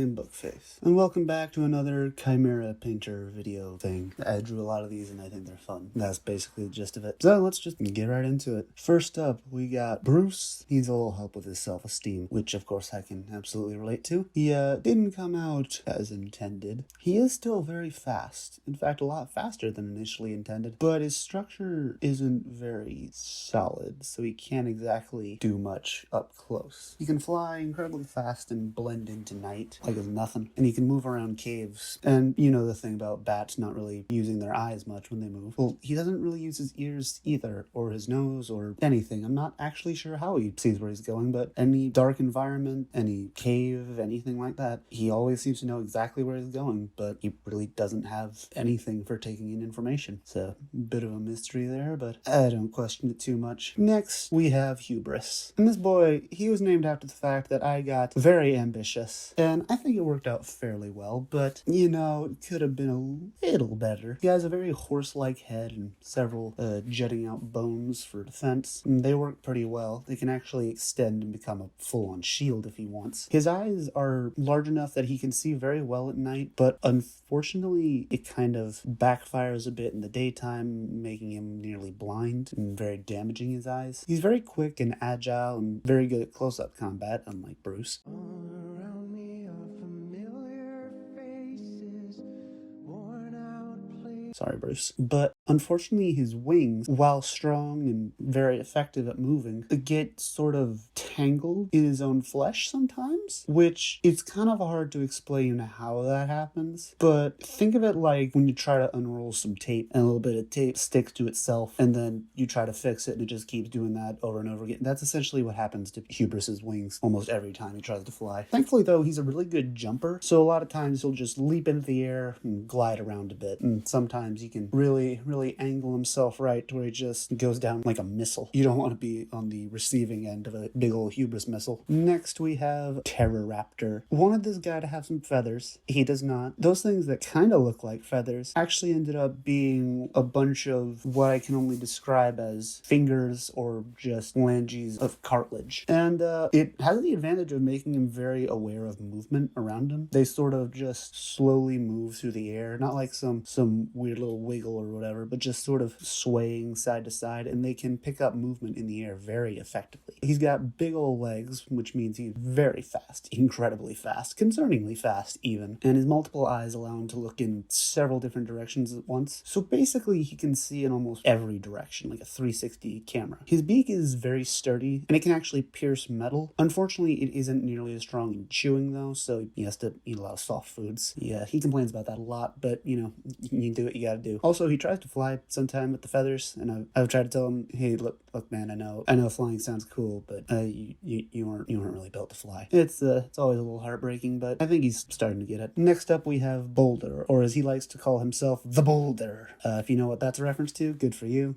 same book face. And welcome back to another Chimera painter video thing. I drew a lot of these and I think they're fun. That's basically the gist of it. So let's just get right into it. First up, we got Bruce. He's a little help with his self-esteem, which of course I can absolutely relate to. He didn't come out as intended. He is still very fast. In fact, a lot faster than initially intended. But his structure isn't very solid, so he can't exactly do much up close. He can fly incredibly fast and blend into night like it's nothing, and he can move around caves. And you know the thing about bats not really using their eyes much when they move. Well, he doesn't really use his ears either, or his nose, or anything. I'm not actually sure how he sees where he's going, but any dark environment, any cave, anything like that, he always seems to know exactly where he's going, but he really doesn't have anything for taking in information. It's a bit of a mystery there, but I don't question it too much. Next, we have Hubris. And this boy, he was named after the fact that I got very ambitious, and I think it worked out fairly well, but, you know, it could have been a little better. He has a very horse-like head and several jutting out bones for defense, and they work pretty well. They can actually extend and become a full-on shield if he wants. His eyes are large enough that he can see very well at night, but unfortunately, it kind of backfires a bit in the daytime, making him nearly blind and very damaging his eyes. He's very quick and agile and very good at close-up combat, unlike Bruce. Sorry, Bruce. But unfortunately, his wings, while strong and very effective at moving, get sort of tangled in his own flesh sometimes, which it's kind of hard to explain how that happens. But think of it like when you try to unroll some tape and a little bit of tape sticks to itself, and then you try to fix it and it just keeps doing that over and over again. That's essentially what happens to Hubris's wings almost every time he tries to fly. Thankfully, though, he's a really good jumper, so a lot of times he'll just leap into the air and glide around a bit, and sometimes he can really angle himself right to where he just goes down like a missile. You don't want to be on the receiving end of a big old hubris missile. Next, we have terrorraptor. Wanted this guy to have some feathers. He does not. Those things that kind of look like feathers actually ended up being a bunch of what I can only describe as fingers or just phalanges of cartilage. And it has the advantage of making him very aware of movement around him. They sort of just slowly move through the air, not like some weird little wiggle or whatever, but just sort of swaying side to side, and they can pick up movement in the air very effectively. He's got big old legs, which means he's very fast, incredibly fast, concerningly fast even, and his multiple eyes allow him to look in several different directions at once. So basically he can see in almost every direction, like a 360 camera. His beak is very sturdy, and it can actually pierce metal. Unfortunately, it isn't nearly as strong in chewing though, so he has to eat a lot of soft foods. Yeah, he complains about that a lot, but you know, you do what you gotta do. Also, he tries to fly sometime with the feathers, and I've tried to tell him, hey, look, man, I know flying sounds cool, but you weren't really built to fly. It's always a little heartbreaking, but I think he's starting to get it. Next up, we have Boulder, or as he likes to call himself, the Boulder. If you know what that's a reference to, good for you,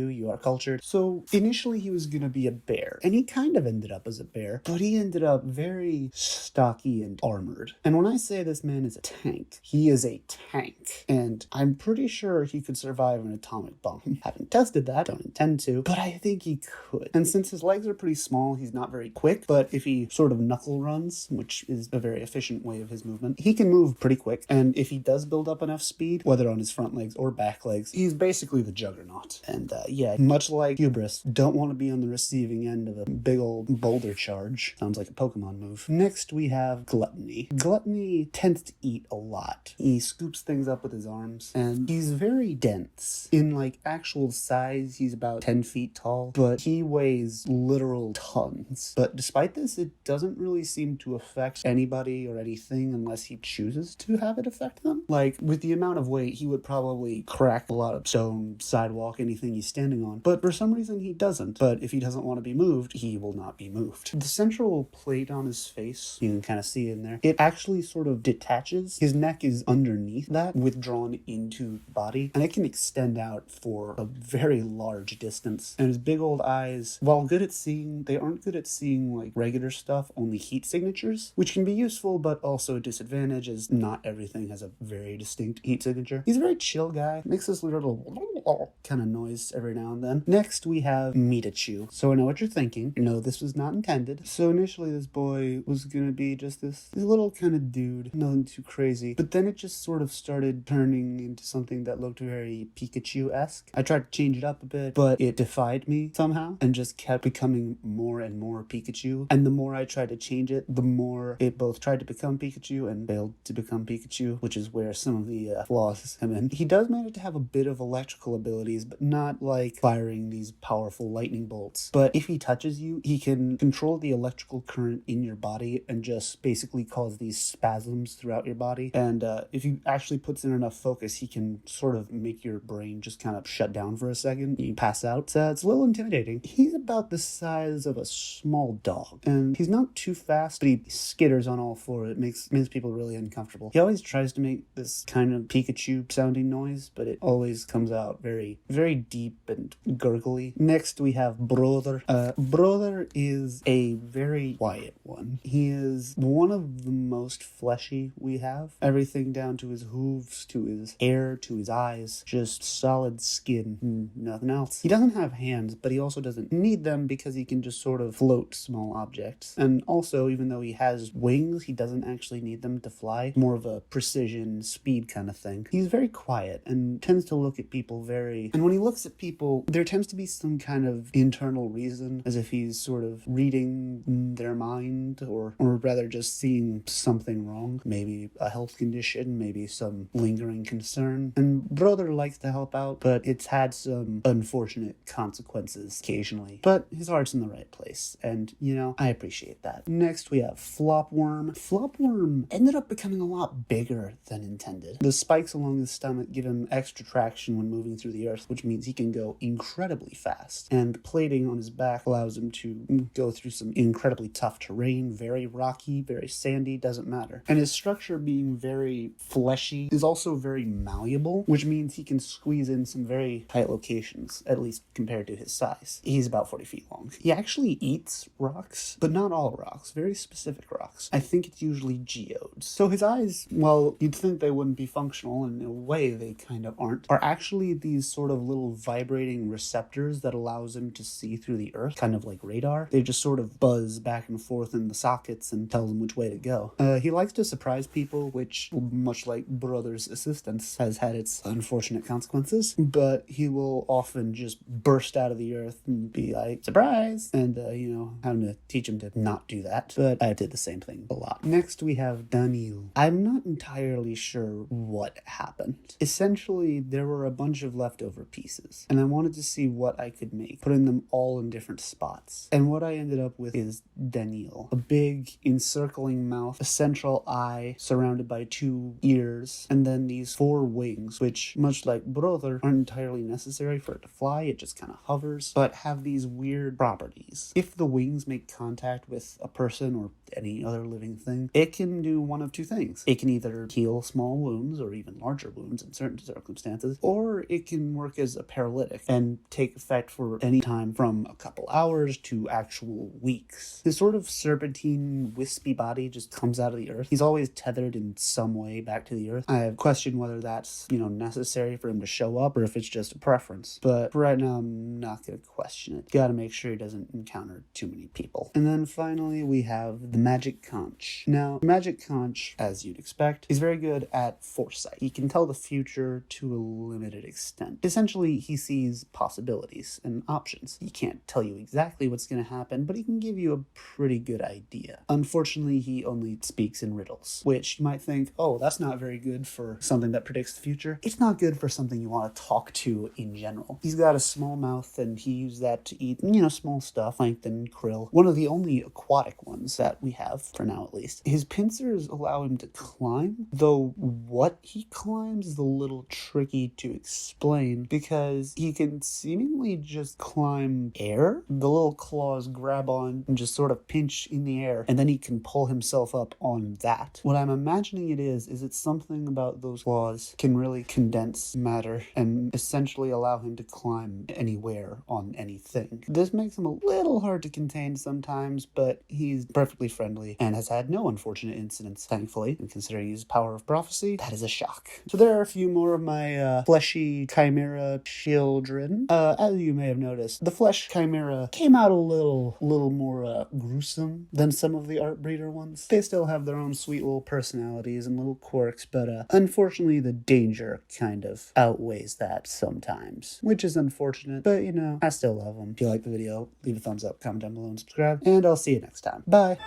you are cultured. So initially he was gonna be a bear, and he kind of ended up as a bear, but he ended up very stocky and armored. And when I say this man is a tank, he is a tank, and I'm pretty sure he could survive an atomic bomb. Haven't tested that, don't intend to, but I think he could. And since his legs are pretty small, he's not very quick, but if he sort of knuckle runs, which is a very efficient way of his movement, he can move pretty quick. And if he does build up enough speed, whether on his front legs or back legs, he's basically the juggernaut. And yeah, much like Hubris, don't want to be on the receiving end of a big old boulder charge. Sounds like a Pokemon move. Next, we have Gluttony. Gluttony tends to eat a lot. He scoops things up with his arms, and he's very dense. In like actual size, he's about 10 feet tall, but he weighs literal tons. But despite this, it doesn't really seem to affect anybody or anything unless he chooses to have it affect them. Like, with the amount of weight, he would probably crack a lot of stone, sidewalk, anything he's standing on. But for some reason, he doesn't. But if he doesn't want to be moved, he will not be moved. The central plate on his face, you can kind of see in there, it actually sort of detaches. His neck is underneath that, withdrawn into the body, and it can extend out for a very large distance. And his big old eyes, while good at seeing, they aren't good at seeing like regular stuff, only heat signatures, which can be useful but also a disadvantage as not everything has a very distinct heat signature. He's a very chill guy, makes this little kind of noise every now and then. Next, we have meetachew. So I know what you're thinking. No, this was not intended. So initially, this boy was gonna be just this little kind of dude, nothing too crazy. But then it just sort of started turning into something that looked very Pikachu-esque. I tried to change it up a bit, but it defied me somehow and just kept becoming more and more Pikachu. And the more I tried to change it, the more it both tried to become Pikachu and failed to become Pikachu, which is where some of the flaws come in. He does manage to have a bit of electrical abilities, but not like firing these powerful lightning bolts. But if he touches you, he can control the electrical current in your body and just basically cause these spasms throughout your body. And if he actually puts in enough focus, he can sort of make your brain just kind of shut down for a second. You pass out. So it's a little intimidating. He's about the size of a small dog, and he's not too fast, but he skitters on all fours. It makes people really uncomfortable. He always tries to make this kind of Pikachu sounding noise, but it always comes out very, very deep and gurgly. Next, we have Brother. Brother is a very quiet one. He is one of the most fleshy we have. Everything down to his hooves, to his hair, to his eyes. Just solid skin, nothing else. He doesn't have hands, but he also doesn't need them because he can just sort of float small objects. And also, even though he has wings, he doesn't actually need them to fly. More of a precision, speed kind of thing. He's very quiet and tends to look at people very... And when he looks at people, there tends to be some kind of internal reason, as if he's sort of reading their mind, or rather just seeing something wrong. Maybe a health condition, maybe some lingering concern. And Brother likes to help out, but it's had some unfortunate consequences occasionally. But his heart's in the right place, and, you know, I appreciate that. Next, we have Flopworm. Flopworm ended up becoming a lot bigger than intended. The spikes along his stomach give him extra traction when moving through the earth, which means he can go incredibly fast. And plating on his back allows him to go through some incredibly tough terrain, very rocky, very sandy, doesn't matter. And his structure being very fleshy is also very malleable, which means he can squeeze in some very tight locations, at least compared to his size. He's about 40 feet long. He actually eats rocks, but not all rocks, very specific rocks. I think it's usually geodes. So his eyes, well, you'd think they wouldn't be functional, and in a way they kind of aren't, are actually these sort of little vibrating receptors that allows him to see through the earth, kind of like radar. They just sort of buzz back and forth in the sockets and tell him which way to go. He likes to surprise people, which, much like Brother's assistance, has had its unfortunate consequences, but he will often just burst out of the earth and be like, surprise! And, having to teach him to not do that, but I did the same thing a lot. Next, we have Daniel. I'm not entirely sure what happened. Essentially, there were a bunch of leftover pieces, and I wanted to see what I could make, putting them all in different spots. And what I ended up with is Daniel. A big, encircling mouth, a central eye surrounded by 2 ears, and then these 4 wings, which, much like Brother, aren't entirely necessary for it to fly. It just kind of hovers, but have these weird properties. If the wings make contact with a person or any other living thing, it can do one of 2 things. It can either heal small wounds or even larger wounds in certain circumstances, or it can work as a paralytic and take effect for any time from a couple hours to actual weeks. His sort of serpentine, wispy body just comes out of the earth. He's always tethered in some way back to the earth. I have questioned whether that's, necessary for him to show up or if it's just a preference. But for right now, I'm not going to question it. Gotta make sure he doesn't encounter too many people. And then finally, we have the magic conch. Now, magic conch, as you'd expect, is very good at foresight. He can tell the future to a limited extent. Essentially, he sees possibilities and options. He can't tell you exactly what's going to happen, but he can give you a pretty good idea. Unfortunately, he only speaks in riddles, which you might think, oh, that's not very good for something that predicts the future. It's not good for something you want to talk to in general. He's got a small mouth, and he used that to eat, small stuff, plankton, krill. One of the only aquatic ones that we have, for now at least. His pincers allow him to climb, though what he climbs is a little tricky to explain, because he can seemingly just climb air. The little claws grab on and just sort of pinch in the air, and then he can pull himself up on that. What I'm imagining it is it's something about those claws can really condense matter and essentially allow him to climb anywhere on anything. This makes him a little hard to contain sometimes, but he's perfectly friendly and has had no unfortunate incidents, thankfully, and considering his power of prophecy, that is a shock. So there are a few more of my fleshy Chimera children. As you may have noticed, the flesh Chimera came out a little more gruesome than some of the art breeder ones. They still have their own sweet little personalities and little quirks, but unfortunately the danger kind of outweighs that sometimes, which is unfortunate, but you know, I still love them. If you like the video, leave a thumbs up, comment down below, and subscribe, and I'll see you next time. Bye!